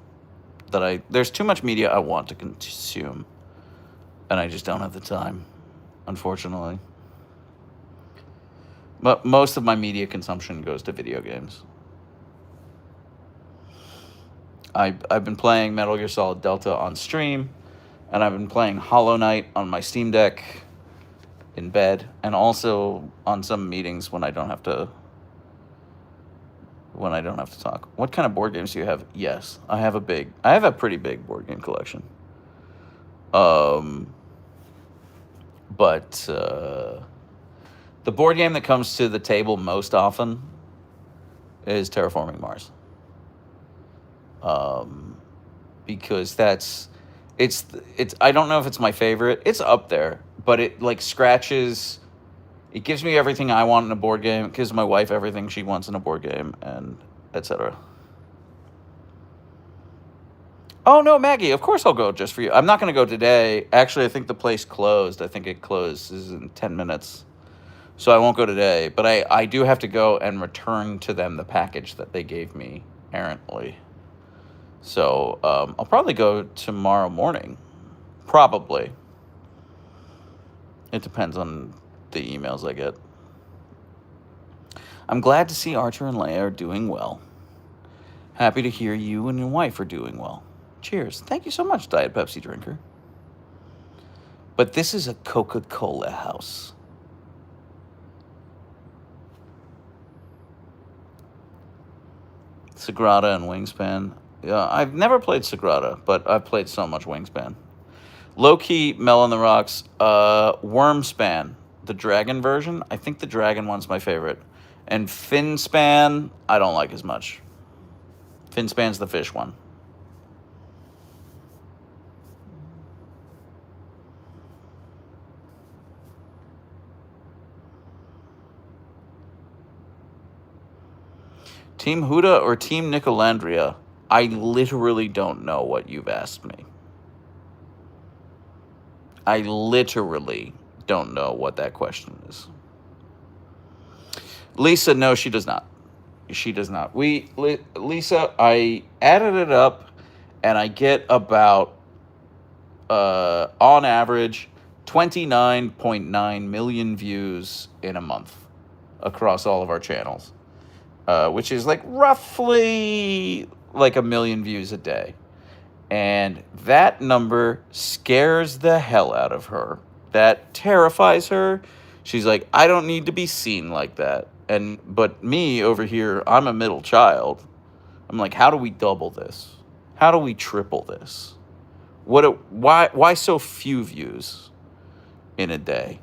there's too much media I want to consume, and I just don't have the time, unfortunately. But most of my media consumption goes to video games. I've been playing Metal Gear Solid Delta on stream, and I've been playing Hollow Knight on my Steam Deck in bed, and also on some meetings when I don't have to talk. What kind of board games do you have? Yes, I have a pretty big board game collection. But the board game that comes to the table most often is Terraforming Mars. Because it's I don't know if it's my favorite. It's up there, but it like scratches. It gives me everything I want in a board game. It gives my wife everything she wants in a board game, and etc. Oh no, Maggie! Of course I'll go just for you. I'm not going to go today. Actually, I think the place closed. I think it closes in 10 minutes, so I won't go today. But I do have to go and return to them the package that they gave me errantly. So I'll probably go tomorrow morning. Probably. It depends on the emails I get. I'm glad to see Archer and Leia are doing well. Happy to hear you and your wife are doing well. Cheers. Thank you so much, Diet Pepsi drinker. But this is a Coca-Cola house. Sagrada and Wingspan. Yeah, I've never played Sagrada, but I've played so much Wingspan. Low-key, Mel on the Rocks, Wormspan, the dragon version. I think the dragon one's my favorite. And Finspan, I don't like as much. Finspan's the fish one. Team Huda or Team Nicolandria? I literally don't know what you've asked me. I literally don't know what that question is. Lisa, no, she does not. She does not. Lisa, I added it up, and I get about, on average, 29.9 million views in a month across all of our channels, which is like roughly like 1 million views a day. And that number scares the hell out of her. That terrifies her. She's like, I don't need to be seen like that. But me over here, I'm a middle child. I'm like, how do we double this? How do we triple this? Why so few views in a day?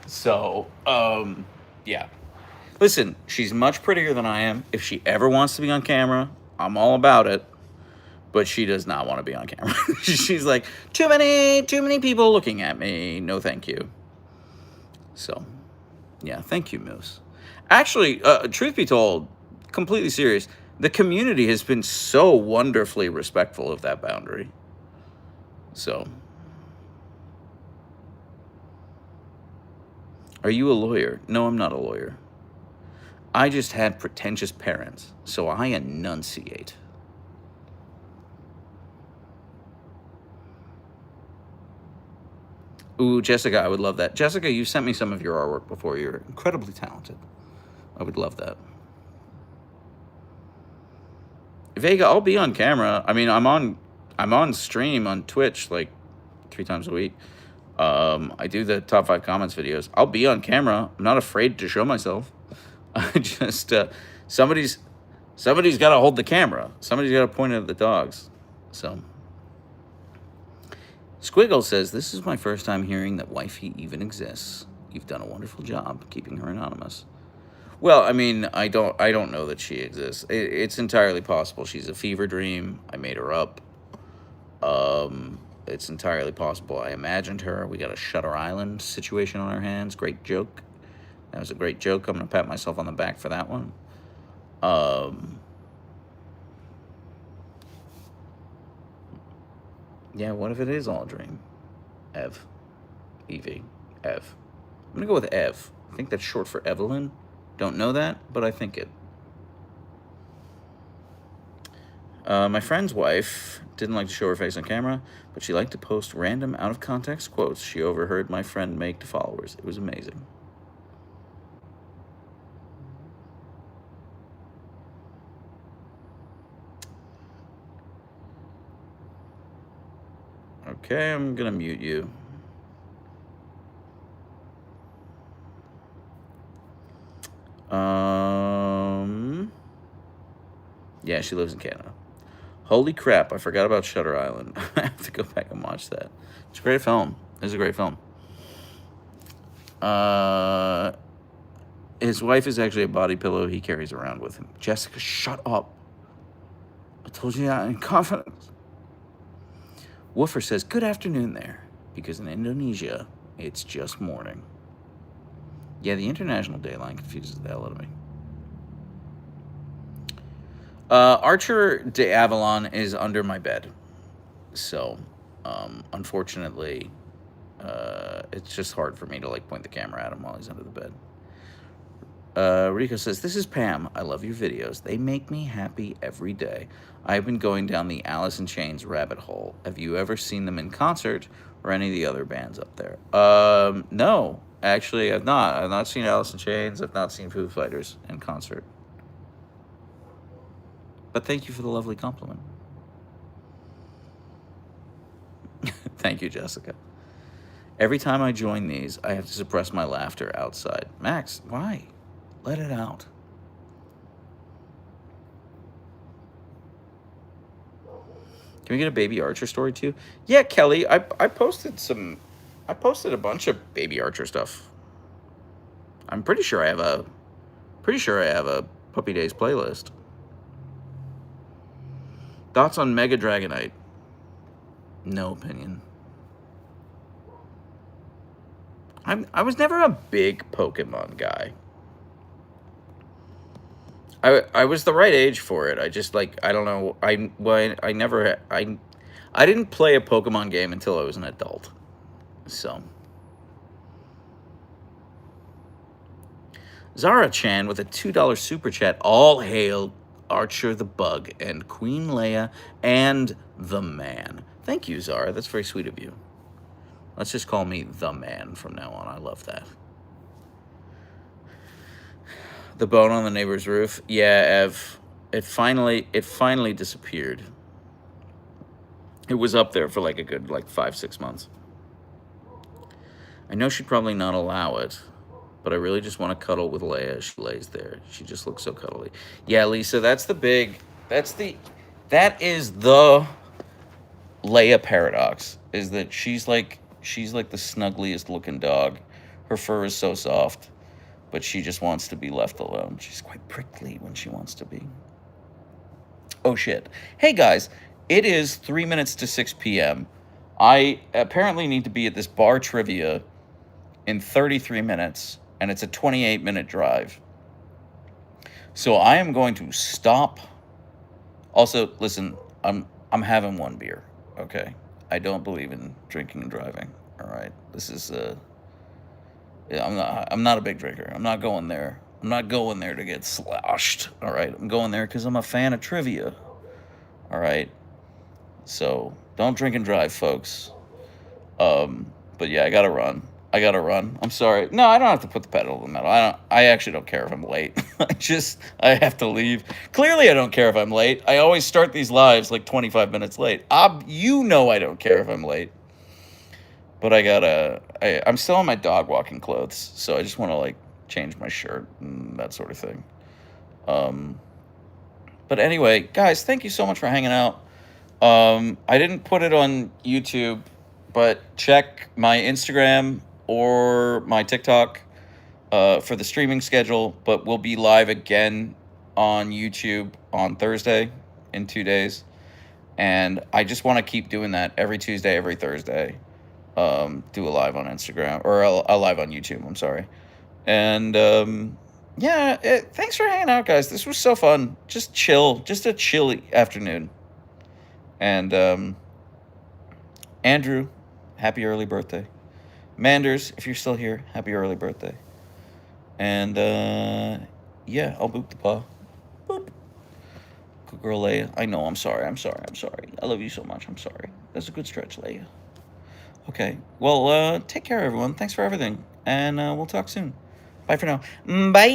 So, yeah. Listen, she's much prettier than I am. If she ever wants to be on camera, I'm all about it. But she does not want to be on camera. She's like, too many people looking at me. No, thank you. So, yeah, thank you, Moose. Actually, truth be told, completely serious, the community has been so wonderfully respectful of that boundary. So, are you a lawyer? No, I'm not a lawyer. I just had pretentious parents, so I enunciate. Ooh, Jessica, I would love that. Jessica, you sent me some of your artwork before. You're incredibly talented. I would love that. Vega, I'll be on camera. I mean, I'm on stream on Twitch like 3 times a week. I do the top 5 comments videos. I'll be on camera. I'm not afraid to show myself. I just somebody's got to hold the camera. Somebody's got to point it at the dogs. So Squiggle says, this is my first time hearing that wifey even exists. You've done a wonderful job keeping her anonymous. Well, I mean, I don't know that she exists. It's entirely possible she's a fever dream. I made her up. It's entirely possible I imagined her. We got a Shutter Island situation on our hands. Great joke. That was a great joke. I'm going to pat myself on the back for that one. Yeah, what if it is all a dream? Ev. Evie. Ev. I'm going to go with Ev. I think that's short for Evelyn. Don't know that, but I think it. My friend's wife didn't like to show her face on camera, but she liked to post random out-of-context quotes she overheard my friend make to followers. It was amazing. Okay, I'm gonna mute you. Yeah, she lives in Canada. Holy crap, I forgot about Shutter Island. I have to go back and watch that. It's a great film. It's a great film. His wife is actually a body pillow he carries around with him. Jessica, shut up. I told you that in confidence. Woofer says, good afternoon there, because in Indonesia, it's just morning. Yeah, the international dayline confuses the hell out of me. Archer de Avalon is under my bed. So, unfortunately, it's just hard for me to, like, point the camera at him while he's under the bed. Rico says, this is Pam. I love your videos. They make me happy every day. I've been going down the Alice in Chains rabbit hole. Have you ever seen them in concert or any of the other bands up there? No, actually, I've not. I've not seen Alice in Chains. I've not seen Foo Fighters in concert. But thank you for the lovely compliment. Thank you, Jessica. Every time I join these, I have to suppress my laughter outside. Max, why? Let it out. Can we get a Baby Archer story too? Yeah, Kelly, I posted a bunch of Baby Archer stuff. I'm pretty sure I have a Puppy Days playlist. Thoughts on Mega Dragonite? No opinion. I was never a big Pokemon guy. I was the right age for it. I just like I don't know. I never I didn't play a Pokemon game until I was an adult. So Zara Chan with a $2 super chat. All hail Archer the Bug and Queen Leia and the Man. Thank you, Zara. That's very sweet of you. Let's just call me the Man from now on. I love that. The bone on the neighbor's roof. Yeah, Ev. It finally disappeared. It was up there for like a good 5-6 months. I know she'd probably not allow it, but I really just want to cuddle with Leia as she lays there. She just looks so cuddly. Yeah, Lisa, that is the Leia paradox, is that she's like the snuggliest looking dog. Her fur is so soft, but she just wants to be left alone. She's quite prickly when she wants to be. Oh shit. Hey guys, it is 3 minutes to 6 p.m. I apparently need to be at this bar trivia in 33 minutes, and it's a 28-minute drive. So I am going to stop. Also, listen, I'm having one beer, okay? I don't believe in drinking and driving, all right? This is yeah, I'm not a big drinker. I'm not going there. I'm not going there to get sloshed, all right? I'm going there because I'm a fan of trivia, all right? So don't drink and drive, folks. But yeah, I gotta run. I'm sorry. No, I don't have to put the pedal to the metal. I actually don't care if I'm late. I have to leave. Clearly, I don't care if I'm late. I always start these lives like 25 minutes late. You know I don't care if I'm late. But I'm still in my dog walking clothes, so I just want to like change my shirt and that sort of thing. But anyway, guys, thank you so much for hanging out. I didn't put it on YouTube, but check my Instagram or my TikTok for the streaming schedule. But we'll be live again on YouTube on Thursday in 2 days. And I just want to keep doing that every Tuesday, every Thursday. Do a live on Instagram, or a live on YouTube, I'm sorry. And yeah, thanks for hanging out, guys. This was so fun. Just a chilly afternoon. And Andrew, happy early birthday. Manders, if you're still here, happy early birthday. And yeah, I'll boop the paw. Boop. Good girl, Leia. I know, I'm sorry. I love you so much. I'm sorry. That's a good stretch, Leia. Okay, well, take care, everyone. Thanks for everything. And we'll talk soon. Bye for now. Bye.